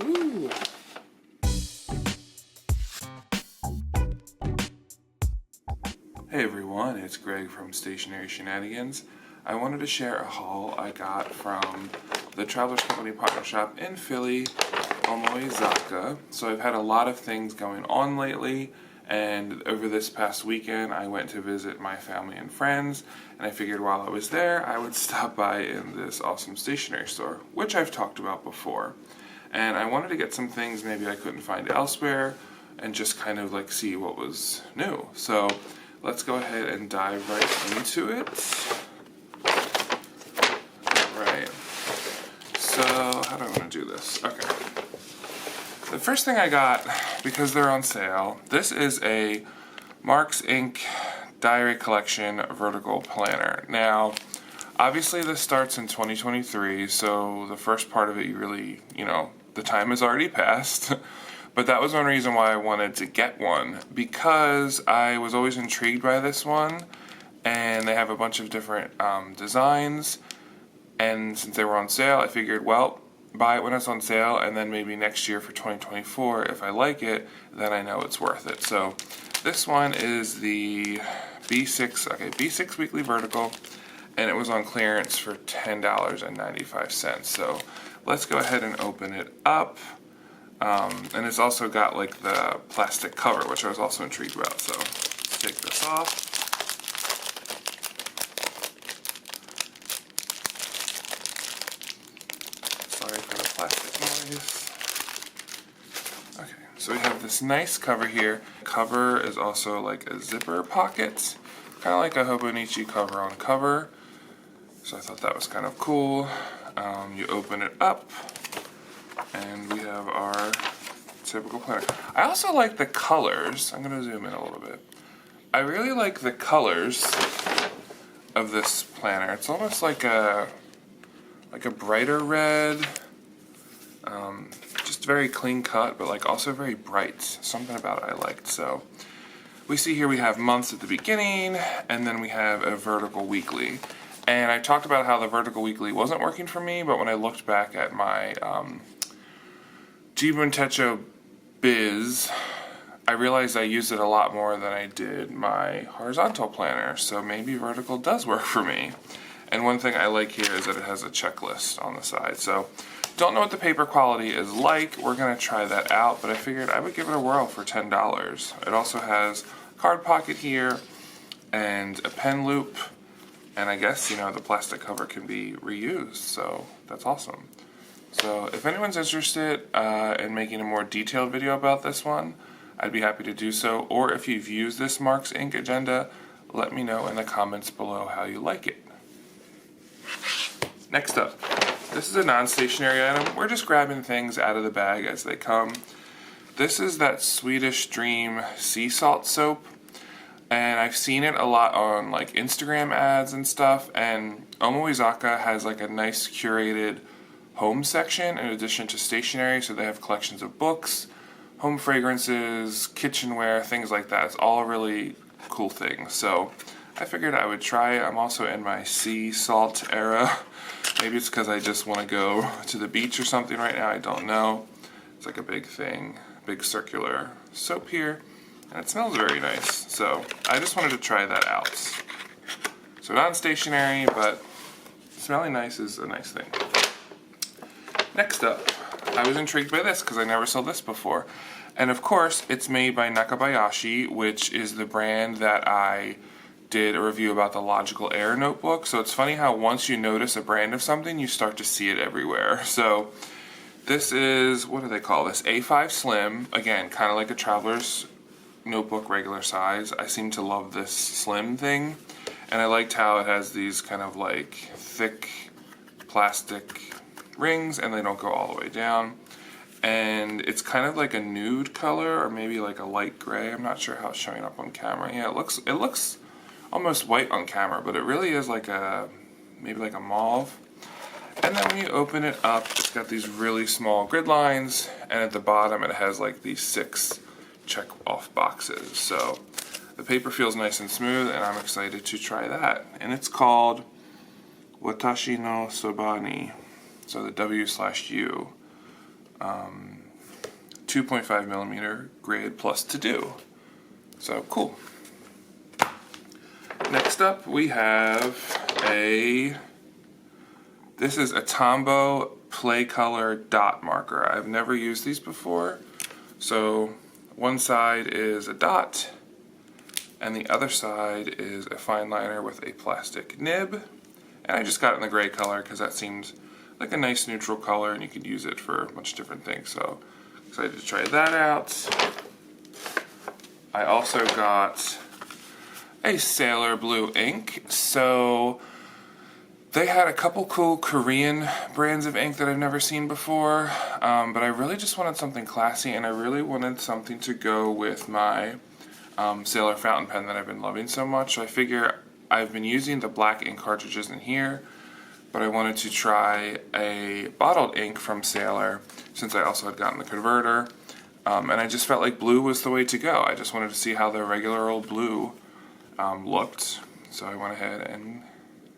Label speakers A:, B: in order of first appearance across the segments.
A: Woo! Hey everyone, it's Greg from Stationery Shenanigans. I wanted to share a haul I got from the Travelers Company partner shop in Philly, Omoi Zakka. So I've had a lot of things going on lately, and over this past weekend I went to visit my family and friends, and I figured while I was there I would stop by in this awesome stationery store, which I've talked about before. And I wanted to get some things maybe I couldn't find elsewhere and just kind of like see what was new. So let's go ahead and dive right into it. Right. So how do I want to do this? Okay. The first thing I got, because they're on sale, this is a Marks Inc. Diary Collection Vertical Planner. Now, obviously this starts in 2023, so the first part of it you really, the time has already passed. But that was one reason why I wanted to get one, because I was always intrigued by this one, and they have a bunch of different designs, and since they were on sale, I figured, well, buy it when it's on sale, and then maybe next year for 2024, if I like it, then I know it's worth it. So this one is the B6 Weekly Vertical, and it was on clearance for $10.95. So let's go ahead and open it up. And it's also got like the plastic cover, which I was also intrigued about. So let's take this off. Sorry for the plastic noise. Okay, so we have this nice cover here. The cover is also like a zipper pocket, kind of like a Hobonichi cover on cover. So I thought that was kind of cool. You open it up, and we have our typical planner. I also like the colors. I'm going to zoom in a little bit. I really like the colors of this planner. It's almost like a brighter red, just very clean cut, but like also very bright. Something about it I liked. So we see here we have months at the beginning, and then we have a vertical weekly. And I talked about how the vertical weekly wasn't working for me, but when I looked back at my Jibun Techo Biz, I realized I used it a lot more than I did my horizontal planner, so maybe vertical does work for me. And one thing I like here is that it has a checklist on the side. So don't know what the paper quality is like. We're going to try that out, but I figured I would give it a whirl for $10. It also has a card pocket here and a pen loop. And I guess, the plastic cover can be reused, so that's awesome. So if anyone's interested in making a more detailed video about this one, I'd be happy to do so. Or if you've used this Marks Inc. agenda, let me know in the comments below how you like it. Next up, this is a non-stationary item. We're just grabbing things out of the bag as they come. This is that Swedish Dream sea salt soap. And I've seen it a lot on like Instagram ads and stuff, and Omoi Zakka has like a nice curated home section in addition to stationery, so they have collections of books, home fragrances, kitchenware, things like that. It's all really cool things. So I figured I would try it. I'm also in my sea salt era. Maybe it's because I just want to go to the beach or something right now, I don't know. It's like a big thing, big circular soap here. And it smells very nice, so I just wanted to try that out. So non-stationary, but smelling nice is a nice thing. Next up, I was intrigued by this because I never saw this before. And of course, it's made by Nakabayashi, which is the brand that I did a review about the Logical Air notebook. So it's funny how once you notice a brand of something, you start to see it everywhere. So this is, what do they call this? A5 Slim. Again, kind of like a Traveler's notebook, regular size. I seem to love this slim thing, and I liked how it has these kind of like thick plastic rings, and they don't go all the way down, and it's kind of like a nude color or maybe like a light gray. I'm not sure how it's showing up on camera. Yeah, it looks almost white on camera, but it really is like maybe like a mauve. And then when you open it up, it's got these really small grid lines, and at the bottom it has like these 6 check off boxes. So the paper feels nice and smooth, and I'm excited to try that. And it's called Watashi No Sobani. So the W/U. 2.5 millimeter grid plus to do. So cool. Next up we have this is a Tombow Play Color dot marker. I've never used these before. So one side is a dot and the other side is a fine liner with a plastic nib. And I just got it in the gray color because that seemed like a nice neutral color and you could use it for a bunch of different things. So excited to try that out. I also got a Sailor Blue ink. So they had a couple cool Korean brands of ink that I've never seen before, but I really just wanted something classy and I really wanted something to go with my Sailor fountain pen that I've been loving so much. So I figure I've been using the black ink cartridges in here, but I wanted to try a bottled ink from Sailor since I also had gotten the converter, and I just felt like blue was the way to go. I just wanted to see how the regular old blue looked, so I went ahead and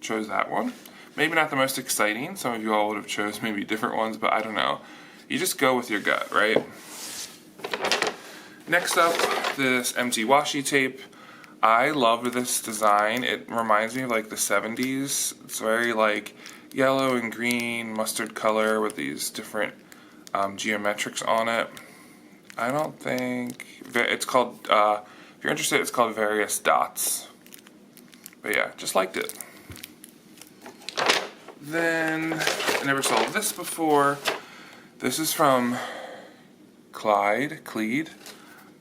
A: chose that one. Maybe not the most exciting. Some of you all would have chose maybe different ones, but I don't know. You just go with your gut, right? Next up, this empty washi tape. I love this design. It reminds me of like the 70s. It's very like yellow and green, mustard color with these different geometrics on it. I don't think it's called, if you're interested, it's called Various Dots. But yeah, just liked it. Then, I never saw this before. This is from Cleed,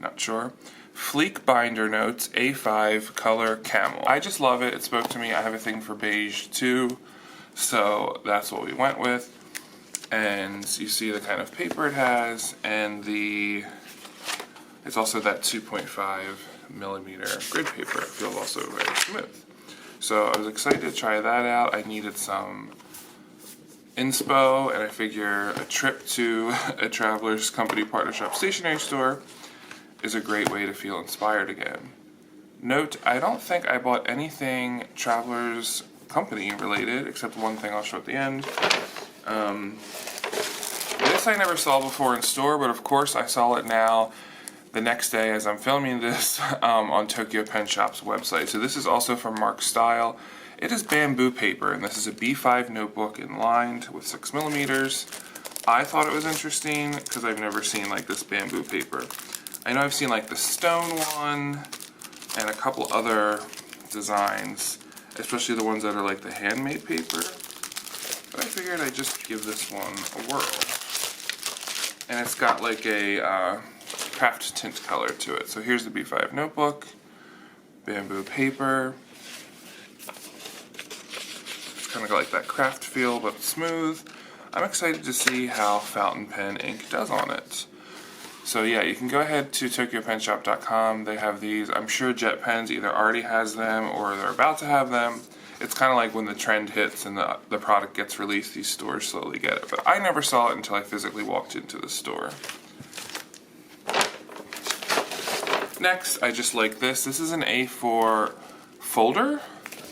A: not sure. Fleek Binder Notes A5 Color Camel. I just love it. It spoke to me. I have a thing for beige too, so that's what we went with. And you see the kind of paper it has, and it's also that 2.5 millimeter grid paper. It feels also very smooth. So I was excited to try that out. I needed some inspo, and I figure a trip to a Traveler's Company Partner Shop stationery store is a great way to feel inspired again. Note, I don't think I bought anything Traveler's Company related, except one thing I'll show at the end. This I never saw before in store, but of course I saw it now the next day as I'm filming this on Tokyo Pen Shop's website. So this is also from Mark Style. It is bamboo paper, and this is a B5 notebook lined with 6 millimeters. I thought it was interesting because I've never seen like this bamboo paper. I know I've seen like the stone one and a couple other designs, especially the ones that are like the handmade paper. But I figured I'd just give this one a whirl. And it's got like a craft tint color to it. So here's the B5 notebook, bamboo paper. It's kind of got like that craft feel, but smooth. I'm excited to see how fountain pen ink does on it. So yeah, you can go ahead to tokyopenshop.com. They have these. I'm sure Jet Pens either already has them or they're about to have them. It's kind of like when the trend hits and the product gets released, these stores slowly get it. But I never saw it until I physically walked into the store. Next, I just like this. This is an A4 folder.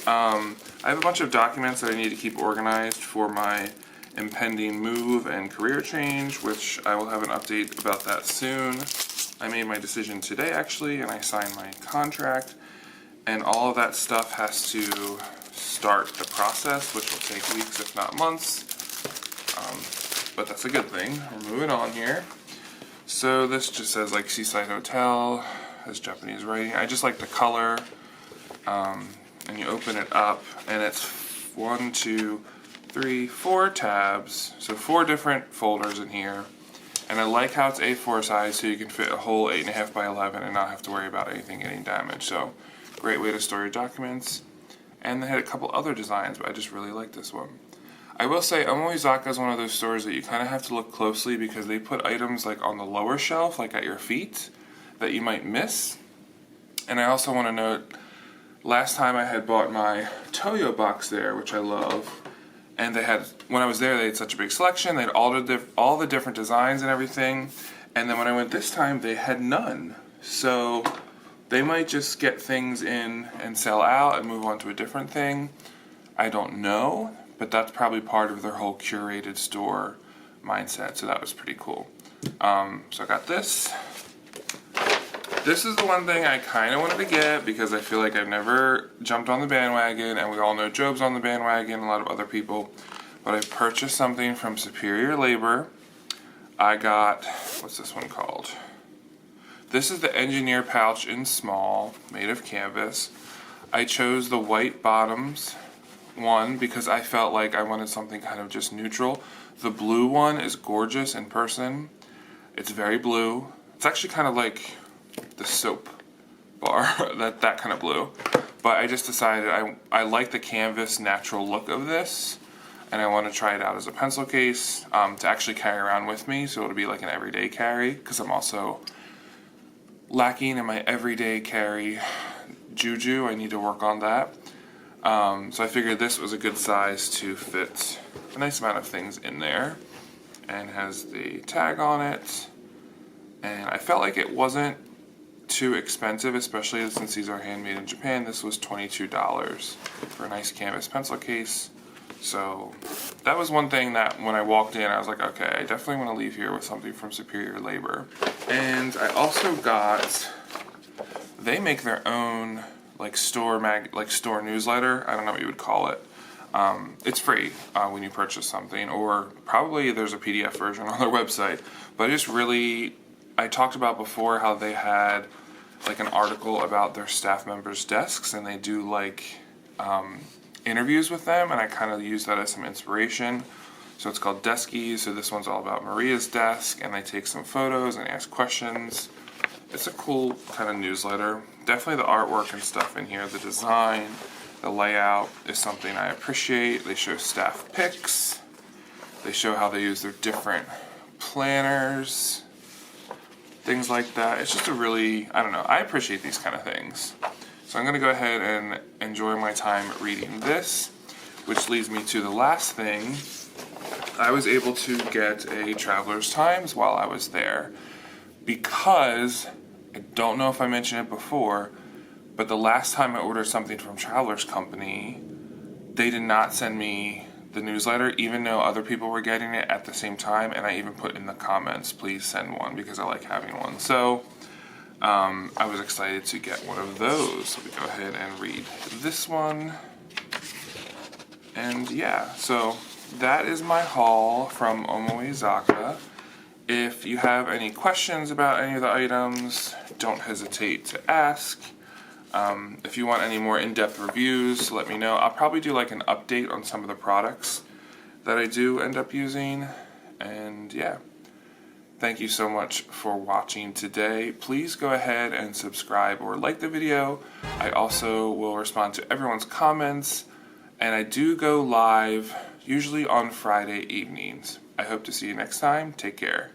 A: I have a bunch of documents that I need to keep organized for my impending move and career change, which I will have an update about that soon. I made my decision today actually, and I signed my contract, and all of that stuff has to start the process, which will take weeks if not months, but that's a good thing. We're moving on here. So this just says like Seaside Hotel, has Japanese writing. I just like the color, and you open it up and it's 1, 2, 3, 4 tabs, so 4 different folders in here, and I like how it's A4 size, so you can fit a whole 8.5 by 11 and not have to worry about anything getting damaged. So great way to store your documents. And they had a couple other designs, but I just really like this one. I will say Omoi Zakka is one of those stores that you kind of have to look closely because they put items like on the lower shelf, like at your feet, that you might miss. And I also want to note, last time I had bought my Toyo box there, which I love, and they had, when I was there, they had such a big selection. They had all the different designs and everything. And then when I went this time, they had none. So they might just get things in and sell out and move on to a different thing. I don't know, but that's probably part of their whole curated store mindset, so that was pretty cool. So I got this. This is the one thing I kind of wanted to get because I feel like I've never jumped on the bandwagon, and we all know Job's on the bandwagon, a lot of other people, but I purchased something from Superior Labor. I got, what's this one called? This is the Engineer Pouch in small, made of canvas. I chose the white bottoms one because I felt like I wanted something kind of just neutral. The blue one is gorgeous in person. It's very blue. It's actually kind of like the soap bar, that kind of blue. But I just decided I like the canvas natural look of this, and I want to try it out as a pencil case to actually carry around with me, so it'll be like an everyday carry, because I'm also lacking in my everyday carry juju. I need to work on that. So I figured this was a good size to fit a nice amount of things in there, and has the tag on it, and I felt like it wasn't too expensive, especially since these are handmade in Japan. This was $22 for a nice canvas pencil case. So that was one thing that when I walked in, I was like, okay, I definitely want to leave here with something from Superior Labor. And I also got, they make their own like store newsletter. I don't know what you would call it. It's free when you purchase something, or probably there's a PDF version on their website. But I talked about before how they had like an article about their staff members' desks, and they do like interviews with them, and I kind of use that as some inspiration. So it's called Deskies. So this one's all about Maria's desk, and they take some photos and ask questions. It's a cool kind of newsletter. Definitely the artwork and stuff in here, the design, the layout is something I appreciate. They show staff pics. They show how they use their different planners, things like that. It's just a really, I don't know, I appreciate these kind of things. So I'm going to go ahead and enjoy my time reading this, which leads me to the last thing. I was able to get a Traveler's Times while I was there because, I don't know if I mentioned it before, but the last time I ordered something from Traveler's Company, they did not send me the newsletter, even though other people were getting it at the same time, and I even put in the comments, please send one, because I like having one. So I was excited to get one of those. So we go ahead and read this one. And yeah, so that is my haul from Omoi Zakka. If you have any questions about any of the items, don't hesitate to ask. If you want any more in-depth reviews, let me know. I'll probably do like an update on some of the products that I do end up using. And yeah, thank you so much for watching today. Please go ahead and subscribe or like the video. I also will respond to everyone's comments, and I do go live usually on Friday evenings. I hope to see you next time. Take care.